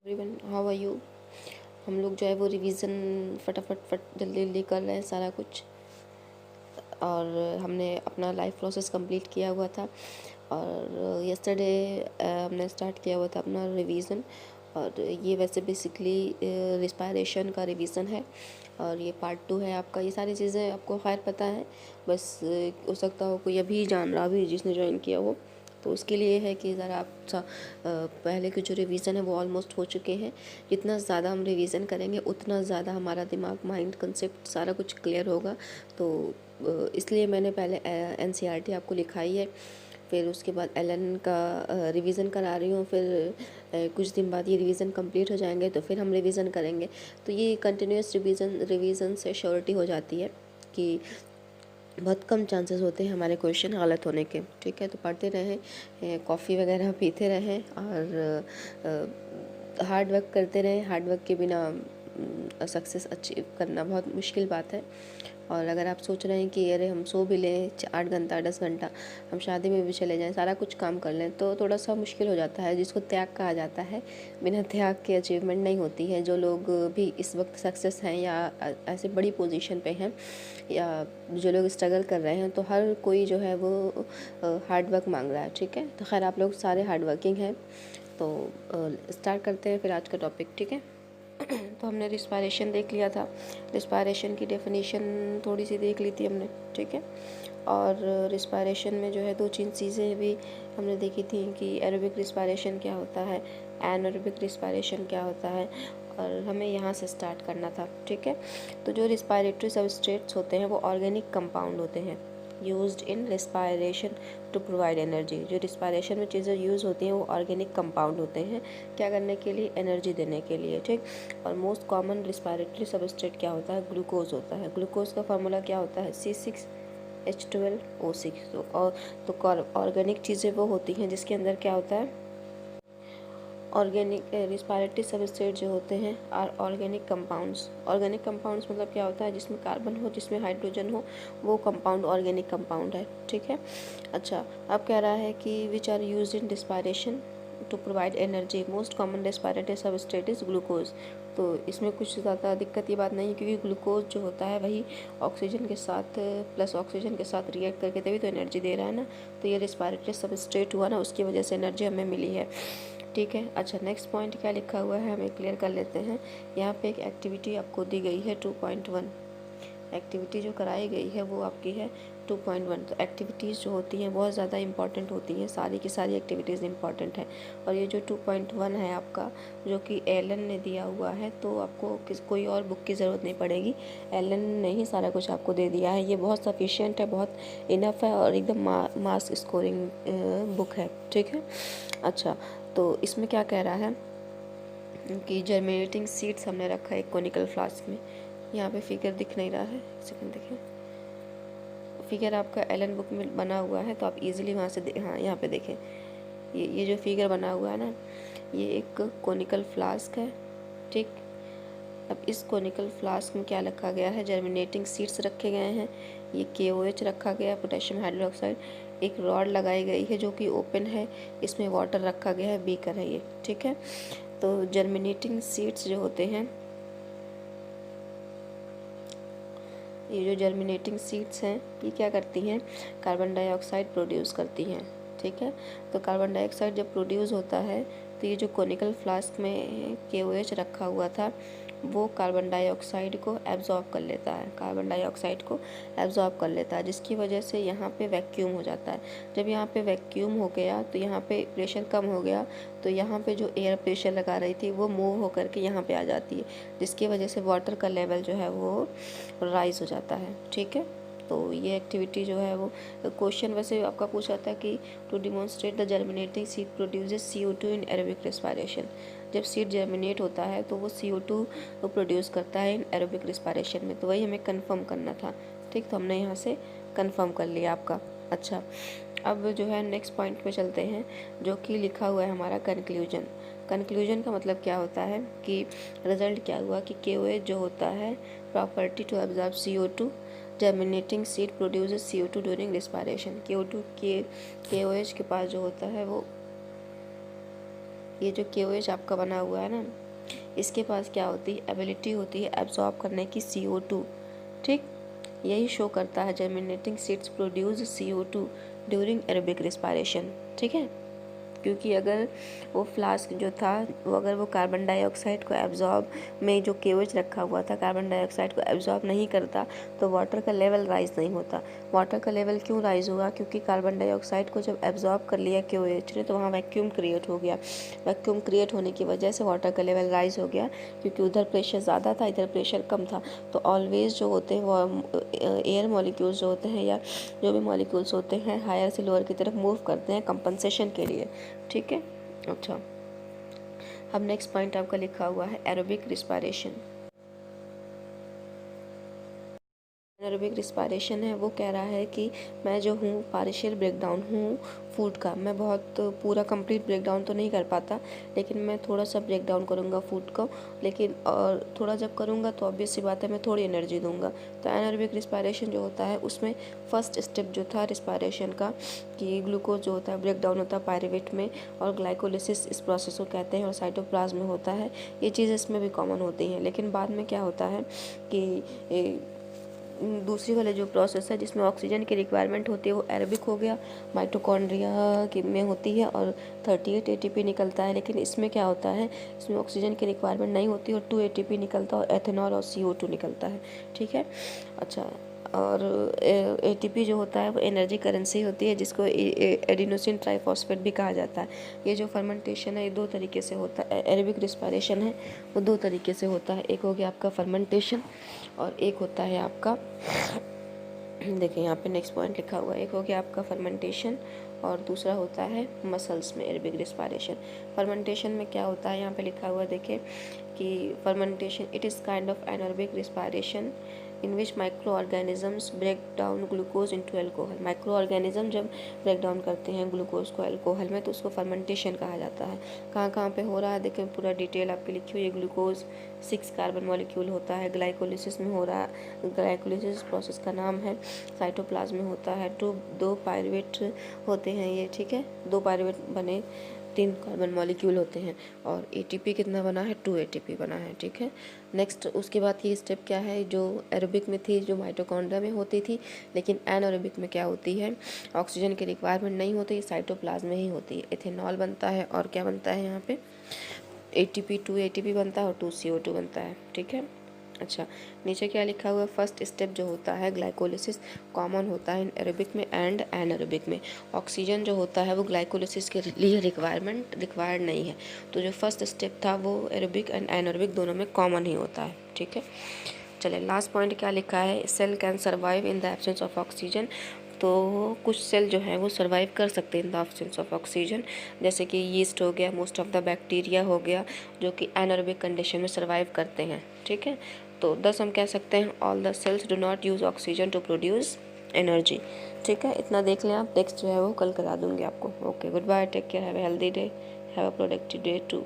Everyone, how are you. हम लोग जो है वो रिवीजन फटाफट जल्दी जल्दी कर रहे हैं सारा कुछ। और हमने अपना लाइफ प्रोसेस कंप्लीट किया हुआ था और यस्टरडे हमने स्टार्ट किया हुआ था अपना रिवीजन। और ये वैसे बेसिकली रिस्पायरेशन का रिवीजन है और ये पार्ट 2 है आपका। ये सारी चीज़ें आपको खैर पता है, बस हो सकता हो कोई अभी जान रहा भी जिसने ज्वाइन किया हो, तो उसके लिए है कि ज़रा आप पहले के जो रिवीजन है वो ऑलमोस्ट हो चुके हैं। जितना ज़्यादा हम रिवीजन करेंगे उतना ज़्यादा हमारा दिमाग, माइंड, कंसेप्ट सारा कुछ क्लियर होगा। तो इसलिए मैंने पहले एनसीईआरटी आपको लिखाई है, फिर उसके बाद एलन का रिवीजन करा रही हूँ। फिर कुछ दिन बाद ये रिवीजन कंप्लीट हो जाएंगे तो फिर हम रिवीजन करेंगे। तो ये कंटिन्यूस रिवीजन से श्योरिटी हो जाती है कि बहुत कम चांसेस होते हैं हमारे क्वेश्चन गलत होने के। ठीक है, तो पढ़ते रहें, कॉफ़ी वगैरह पीते रहें और हार्ड वर्क करते रहें। हार्ड वर्क के बिना सक्सेस अचीव करना बहुत मुश्किल बात है। और अगर आप सोच रहे हैं कि अरे हम सो भी लें 8 घंटा 10 घंटा, हम शादी में भी चले जाएं, सारा कुछ काम कर लें, तो थोड़ा सा मुश्किल हो जाता है, जिसको त्याग कहा जाता है। बिना त्याग के अचीवमेंट नहीं होती है। जो लोग भी इस वक्त सक्सेस हैं या ऐसे बड़ी पोजीशन पे हैं या जो लोग स्ट्रगल कर रहे हैं, तो हर कोई जो है वो हार्ड वर्क मांग रहा है। ठीक है, तो खैर आप लोग सारे हार्ड वर्किंग हैं। तो स्टार्ट करते हैं फिर आज का टॉपिक। ठीक है, तो हमने रिस्पायरेशन देख लिया था, रिस्पायरेशन की डेफिनेशन थोड़ी सी देख ली थी हमने। ठीक है, और रिस्पायरेशन में जो है दो तीन चीज़ें भी हमने देखी थी कि एरोबिक रिस्पायरेशन क्या होता है, एनारोबिक रिस्पायरेशन क्या होता है, और हमें यहाँ से स्टार्ट करना था। ठीक है, तो जो रिस्पायरेटरी सबस्ट्रेट्स होते हैं वो ऑर्गेनिक कंपाउंड होते हैं used in respiration to provide energy. जो रिस्पायरेशन में चीज़ें यूज़ होती हैं वो ऑर्गेनिक कंपाउंड होते हैं, क्या करने के लिए, एनर्जी देने के लिए। ठीक, और मोस्ट कॉमन रिस्पायरेटरी सबस्ट्रेट क्या होता है, ग्लूकोज होता है। ग्लूकोज का फार्मूला क्या होता है, C6H12O6। तो ऑर्गेनिक चीज़ें वो होती हैं जिसके अंदर क्या होता है, ऑर्गेनिक रिस्पायरेटरी सबस्ट्रेट जो होते हैं are organic compounds. Organic compounds मतलब क्या होता है, जिसमें कार्बन हो, जिसमें हाइड्रोजन हो, वो कंपाउंड ऑर्गेनिक कंपाउंड है। ठीक है, अच्छा, अब कह रहा है कि which are used in respiration to provide energy. Most common respiratory substrate is glucose. तो इसमें कुछ ज़्यादा दिक्कत की बात नहीं है, क्योंकि ग्लूकोज जो होता है वही ऑक्सीजन के साथ प्लस ऑक्सीजन के साथ रिएक्ट करके तभी तो एनर्जी दे रहा है ना। तो ये रिस्पायरेटरी सबस्ट्रेट हुआ ना, उसकी वजह से एनर्जी हमें मिली है। ठीक है, अच्छा, नेक्स्ट पॉइंट क्या लिखा हुआ है हमें क्लियर कर लेते हैं। यहाँ पे एक एक्टिविटी आपको दी गई है 2.1। एक्टिविटी जो कराई गई है वो आपकी है 2.1। तो एक्टिविटीज़ जो होती हैं बहुत ज़्यादा इंपॉर्टेंट होती हैं, सारी की सारी एक्टिविटीज़ इंपॉर्टेंट है। और ये जो 2.1 है आपका, जो कि एलन ने दिया हुआ है, तो आपको कोई और बुक की ज़रूरत नहीं पड़ेगी, एलन ने ही सारा कुछ आपको दे दिया है। ये बहुत सफिशिएंट है, बहुत इनफ है और एकदम मास स्कोरिंग बुक है। ठीक है, अच्छा, तो इसमें क्या कह रहा है कि जर्मिनेटिंग सीड्स हमने रखा है एक कोनिकल फ्लास्क में। यहाँ पे फिगर दिख नहीं रहा है, एक सेकंड देखें। फिगर आपका एलन बुक में बना हुआ है, तो आप इजीली वहाँ से हाँ, यहाँ पे देखें, ये जो फिगर बना हुआ है ना, ये एक कोनिकल फ्लास्क है। ठीक, अब इस कोनिकल फ्लास्क में क्या रखा गया है, जर्मिनेटिंग सीड्स रखे गए हैं, ये KOH रखा गया है, पोटेशियम हाइड्रोक्साइड, एक रॉड लगाई गई है जो कि ओपन है, इसमें वाटर रखा गया है, बीकर है ये। ठीक है, तो जर्मिनेटिंग सीड्स जो होते हैं, ये जो जर्मिनेटिंग सीड्स हैं ये क्या करती हैं, कार्बन डाइऑक्साइड प्रोड्यूस करती हैं। ठीक है, तो कार्बन डाइऑक्साइड जब प्रोड्यूस होता है तो ये जो कोनिकल फ्लास्क में KOH रखा हुआ था वो कार्बन डाइऑक्साइड को एब्जॉर्ब कर लेता है, कार्बन डाइऑक्साइड को एब्जॉर्ब कर लेता है, जिसकी वजह से यहाँ पे वैक्यूम हो जाता है। जब यहाँ पे वैक्यूम हो गया तो यहाँ पे प्रेशर कम हो गया, तो यहाँ पे जो एयर प्रेशर लगा रही थी वो मूव होकर के यहाँ पे आ जाती है, जिसकी वजह से वाटर का लेवल जो है वो राइज हो जाता है। ठीक है, तो ये एक्टिविटी जो है वो क्वेश्चन वैसे आपका पूछा था कि to demonstrate the germinating seed produces CO2 in aerobic respiration. जब सीड जर्मिनेट होता है तो वो CO2 प्रोड्यूस करता है इन एरोबिक रिस्पायरेशन में, तो वही हमें कंफर्म करना था। ठीक, तो हमने यहाँ से कंफर्म कर लिया आपका। अच्छा, अब जो है नेक्स्ट पॉइंट पे चलते हैं, जो कि लिखा हुआ है हमारा कंक्लूजन। कंक्लूजन का मतलब क्या होता है कि रिजल्ट क्या हुआ कि KOH जो होता है property to absorb CO2, germinating seed produces CO2 during respiration. KOH के पास जो होता है वो ये जो KOH आपका बना हुआ है ना, इसके पास क्या होती है, एबिलिटी होती है एब्जॉर्ब करने की CO2, ठीक। यही शो करता है germinating seeds produce CO2 during aerobic respiration, ठीक है। क्योंकि अगर वो फ्लास्क जो था वो अगर वो कार्बन डाइऑक्साइड को एब्जॉर्ब में जो KOH रखा हुआ था कार्बन डाइऑक्साइड को एब्जॉर्ब नहीं करता तो वाटर का लेवल राइज नहीं होता। वाटर का लेवल क्यों राइज हुआ, क्योंकि कार्बन डाइऑक्साइड को जब एब्जॉर्ब कर लिया KOH ने तो वहाँ वैक्यूम क्रिएट हो गया। वैक्यूम क्रिएट होने की वजह से वाटर का लेवल राइज हो गया, क्योंकि उधर प्रेशर ज़्यादा था इधर प्रेशर कम था। तो ऑलवेज जो होते हैं वो एयर मॉलिक्यूल्स जो होते हैं या जो भी मॉलिक्यूल्स होते हैं हायर से लोअर की तरफ मूव करते हैं कंपनसेशन के लिए, ठीक है। अच्छा, अब नेक्स्ट पॉइंट आपका लिखा हुआ है एरोबिक रिस्पायरेशन। एनारोबिक रिस्पायरेशन है वो कह रहा है कि मैं जो हूँ पार्शियल ब्रेकडाउन हूँ फूड का, मैं बहुत पूरा कंप्लीट ब्रेकडाउन तो नहीं कर पाता, लेकिन मैं थोड़ा सा ब्रेकडाउन करूँगा फूड को, लेकिन और थोड़ा जब करूँगा तो ऑब्वियस सी बात है मैं थोड़ी एनर्जी दूंगा। तो एनारोबिक रिस्पायरेशन जो होता है उसमें फर्स्ट स्टेप जो था रिस्पायरेशन का कि ग्लूकोज जो होता है ब्रेकडाउन होता है पायरुवेट में और ग्लाइकोलिसिस इस प्रोसेस को कहते हैं और साइटोप्लाज्म में होता है। ये चीज़ इसमें भी कॉमन होती हैं, लेकिन बाद में क्या होता है कि दूसरी वाले जो प्रोसेस है जिसमें ऑक्सीजन की रिक्वायरमेंट होती है वो एरोबिक हो गया, माइटोकॉन्ड्रिया के में होती है और 38 ATP निकलता है। लेकिन इसमें क्या होता है, इसमें ऑक्सीजन की रिक्वायरमेंट नहीं होती और 2 ATP निकलता है और एथेनॉल और CO2 निकलता है, ठीक है। अच्छा, और ATP जो होता है वो एनर्जी करेंसी होती है जिसको एडिनोसिन ट्राइफॉस्फेट भी कहा जाता है। ये जो फर्मेंटेशन है ये दो तरीके से होता है, एरोबिक रिस्पायरेशन है वो दो तरीके से होता है। एक हो गया आपका फर्मेंटेशन और एक होता है आपका देखिए यहाँ पे नेक्स्ट पॉइंट लिखा हुआ है, एक हो गया आपका फर्मेंटेशन और दूसरा होता है मसल्स में एरोबिक रिस्पायरेशन। फर्मेंटेशन में क्या होता है यहाँ पे लिखा हुआ है देखिए कि fermentation it is kind of anaerobic respiration in which microorganisms break down glucose into alcohol. Microorganism जब ब्रेक डाउन करते हैं ग्लूकोज को अल्कोहल में तो उसको फर्मेंटेशन कहा जाता है। कहाँ कहाँ पे हो रहा है देखिए पूरा डिटेल आपकी लिखी हुई है। ग्लूकोज 6 कार्बन मॉलिक्यूल होता है, ग्लाइकोलिसिस में हो रहा है, ग्लाइकोलिसिस प्रोसेस का नाम है, साइटोप्लाज्म में होता है, दो पायरुवेट होते हैं ये, ठीक है, 2 पायरुवेट बने 3 कार्बन मॉलिक्यूल होते हैं और ATP कितना बना है, 2 ATP बना है, ठीक है। नेक्स्ट उसके बाद ये स्टेप क्या है जो एरोबिक में थी जो माइटोकॉन्ड्रिया में होती थी, लेकिन एनारोबिक में क्या होती है ऑक्सीजन की रिक्वायरमेंट नहीं होती, साइटोप्लाज्म में ही होती है। इथेनॉल बनता है और क्या बनता है यहाँ पे ATP 2 ATP बनता है और 2 CO2 बनता है, ठीक है। अच्छा, नीचे क्या लिखा हुआ है, फर्स्ट स्टेप जो होता है ग्लाइकोलिसिस कॉमन होता है एरोबिक में एंड एनारोबिक में। ऑक्सीजन जो होता है वो ग्लाइकोलिसिस के लिए रिक्वायर्ड नहीं है, तो जो फर्स्ट स्टेप था वो एरोबिक एंड एनारोबिक दोनों में कॉमन ही होता है, ठीक है। चलिए लास्ट पॉइंट क्या लिखा है, cell can survive in the absence of oxygen. तो कुछ सेल जो है वो सर्वाइव कर सकते हैं इन द एब्सेंस ऑफ ऑक्सीजन, जैसे कि यीस्ट हो गया, मोस्ट ऑफ द बैक्टीरिया हो गया जो कि एनारोबिक कंडीशन में सर्वाइव करते हैं, ठीक है। तो दस हम कह सकते हैं all the cells do not use oxygen to produce energy, ठीक है। इतना देख लें आप, टेक्स्ट जो है वो कल करा दूंगी आपको। Okay, goodbye, take care, have a healthy day, have a productive day to.